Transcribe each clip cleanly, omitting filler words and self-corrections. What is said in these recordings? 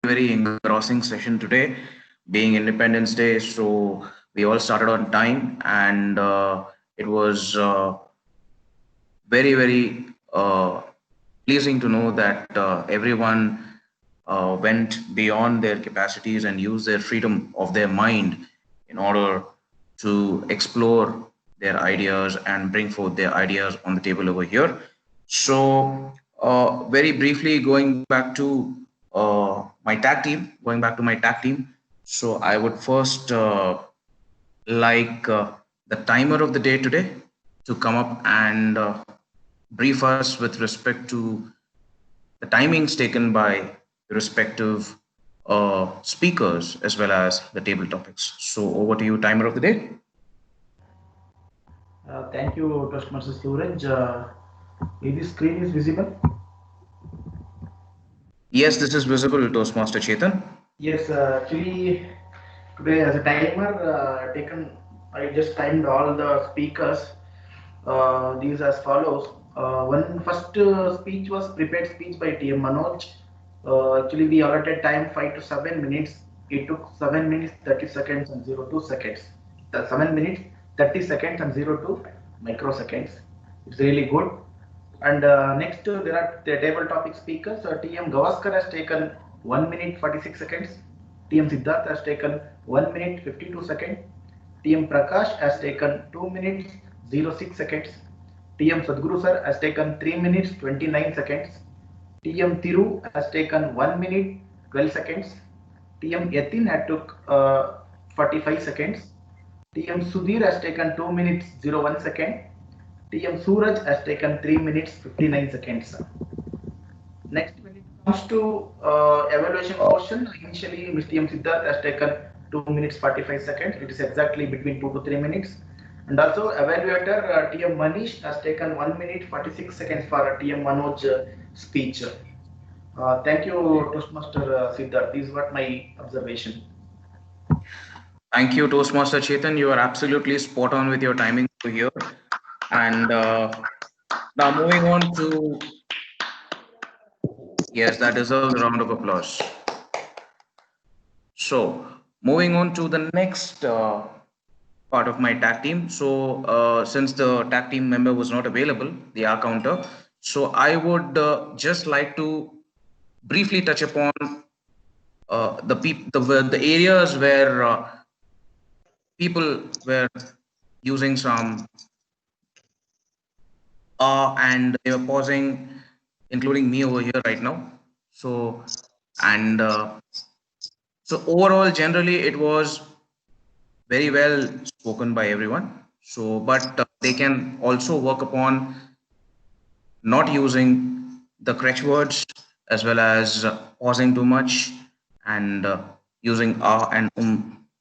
very engrossing session today, being Independence Day. So we all started on time, and it was very pleasing to know that everyone went beyond their capacities and used their freedom of their mind in order to explore their ideas and bring forth their ideas on the table over here. So, very briefly, going back to my tag team. So, I would first like the timer of the day today to come up and brief us with respect to the timings taken by the respective speakers as well as the table topics. So over to you, timer of the day. Thank you, Toastmaster Suraj. Is this screen is visible? Yes, this is visible, Toastmaster Chetan. Yes, actually, today as a timer taken, I just timed all the speakers. These as follows. One first speech was prepared speech by TM Manoj. Actually, we allotted time 5 to 7 minutes. It took 7 minutes 30 seconds and 02 seconds. The 7 minutes 30 seconds and 02 microseconds. It's really good. And next, there are the table topic speakers. TM Gavaskar has taken 1 minute 46 seconds. TM Siddharth has taken 1 minute 52 seconds. TM Prakash has taken 2 minutes 06 seconds. TM Sadhguru sir has taken 3 minutes 29 seconds. TM Thiru has taken 1 minute 12 seconds. TM Yatin had took 45 seconds. TM Sudhir has taken 2 minutes 01 second. TM Suraj has taken 3 minutes 59 seconds. Next, when it comes to evaluation portion, initially Mr. TM Siddharth has taken 2 minutes 45 seconds. It is exactly between 2 to 3 minutes. And also evaluator TM Manish has taken 1 minute 46 seconds for TM Manoj speech. Thank you, Toastmaster Siddharth. This is what my observation. Thank you, Toastmaster Chetan. You are absolutely spot on with your timing over here. And now moving on to, yes, that deserves a round of applause. So moving on to the next part of my tag team. So since the tag team member was not available, the R counter, so I would just like to briefly touch upon the areas where people were using some and they were pausing, including me over here right now. So and so overall, generally, it was very well spoken by everyone. So, but they can also work upon not using the crutch words as well as pausing too much and using and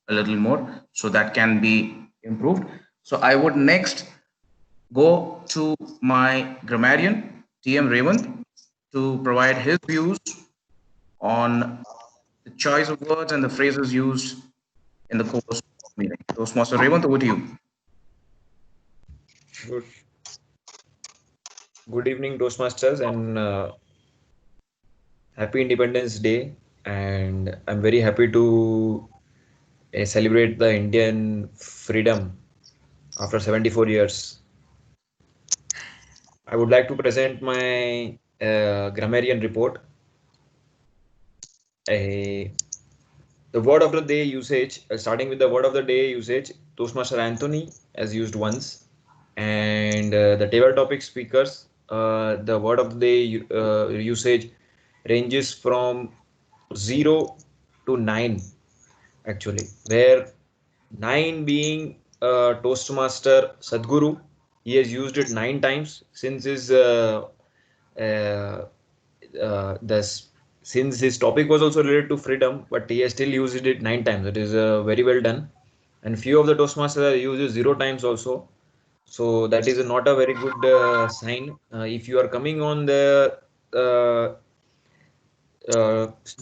a little more. So that can be improved. So I would next go to my grammarian, TM Revant, to provide his views on the choice of words and the phrases used in the course of the meeting. Toastmaster Revant, over to you. Good, good evening, Toastmasters, and happy Independence Day. And I'm very happy to celebrate the Indian freedom after 74 years. I would like to present my grammarian report. A The word of the day usage, starting with the word of the day usage, Toastmaster Anthony as used once, and the table topic speakers, the word of the day usage ranges from 0 to 9 actually, where 9 being Toastmaster Sadhguru. He has used it 9 times since his uh, this since his topic was also related to freedom, but he has still used it 9 times. It is very well done. And few of the Toastmasters uses 0 times also. So that is not a very good sign. If you are coming on the uh,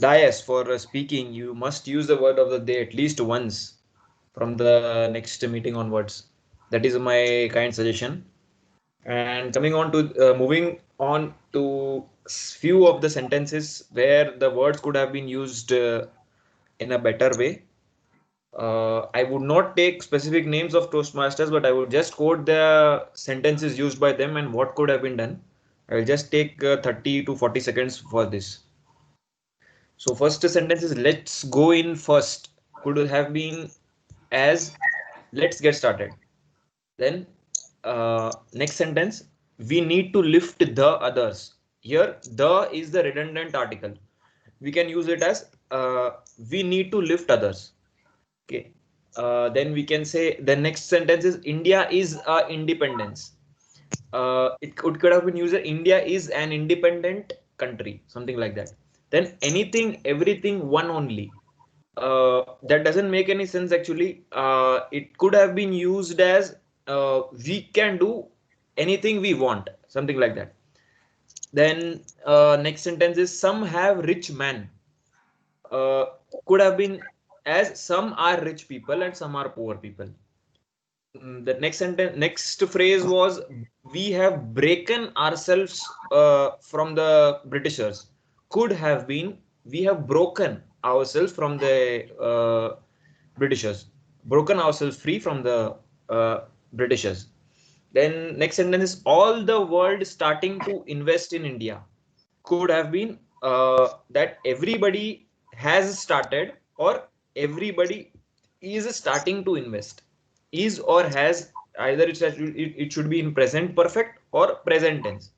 dais for speaking, you must use the word of the day at least once from the next meeting onwards. That is my kind suggestion. And coming on to moving on to few of the sentences where the words could have been used in a better way. I would not take specific names of Toastmasters, but I would just quote the sentences used by them and what could have been done. I will just take 30 to 40 seconds for this. So first sentence is let's go in first. Could have been as let's get started. Then next sentence, we need to lift the others. Here, the is the redundant article. We can use it as we need to lift others. Okay. Then we can say the next sentence is India is independence. Could have been used India is an independent country, something like that. Then anything, everything, one only. That doesn't make any sense actually. It could have been used as we can do anything we want, something like that. Then next sentence is some have rich man. Uh, could have been as some are rich people and some are poor people. The next sentence, next phrase was we have broken ourselves from the Britishers. Could have been we have broken ourselves from the Britishers, broken ourselves free from the Britishers. Then next sentence is all the world starting to invest in India. Could have been that everybody has started or everybody is starting to invest. Is or has, either it should be in present perfect or present tense.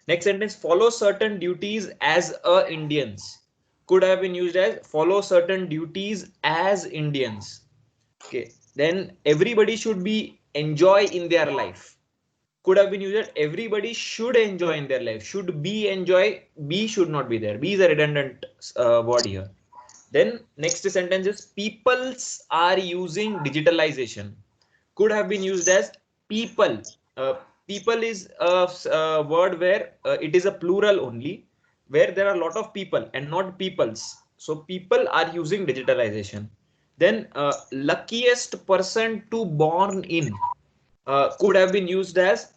Next sentence, follow certain duties as a Indians. Could have been used as follow certain duties as Indians. Okay. Then everybody should be enjoy in their life. Could have been used as everybody should enjoy in their life. Should be enjoy, be should not be there. Be is a redundant word here. Then next sentence is peoples are using digitalization. Could have been used as people. People is a word where it is a plural only, where there are a lot of people and not peoples. So people are using digitalization. Then luckiest person to born in could have been used as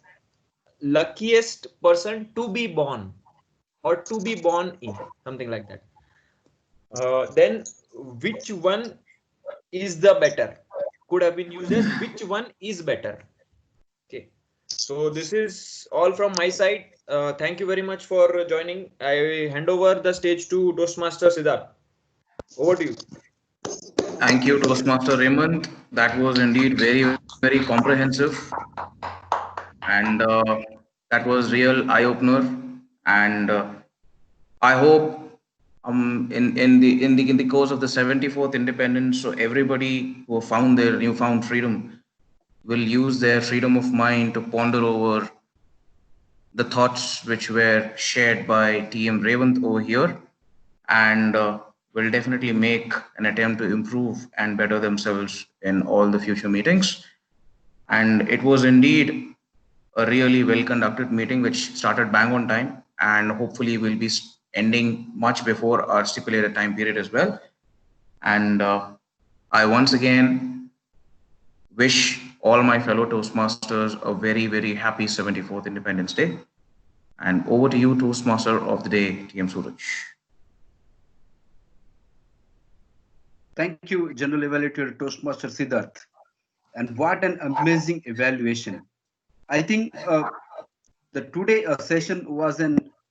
luckiest person to be born or to be born in, something like that. Then which one is the better could have been used as which one is better. Okay, so this is all from my side. Thank you very much for joining. I hand over the stage to Toastmaster Siddharth. Over to you. Thank you, Toastmaster Raymond. That was indeed very, very comprehensive, and that was real eye opener. And I hope in the course of the 74th independence, so everybody who found their newfound freedom will use their freedom of mind to ponder over the thoughts which were shared by TM Revant over here, and will definitely make an attempt to improve and better themselves in all the future meetings. And it was indeed a really well conducted meeting which started bang on time, and hopefully will be ending much before our stipulated time period as well. And I once again wish all my fellow Toastmasters a very, very happy 74th Independence Day. And over to you, Toastmaster of the day, TM Suraj. Thank you, General Evaluator Toastmaster Siddharth. And what an amazing evaluation. I think the today session was an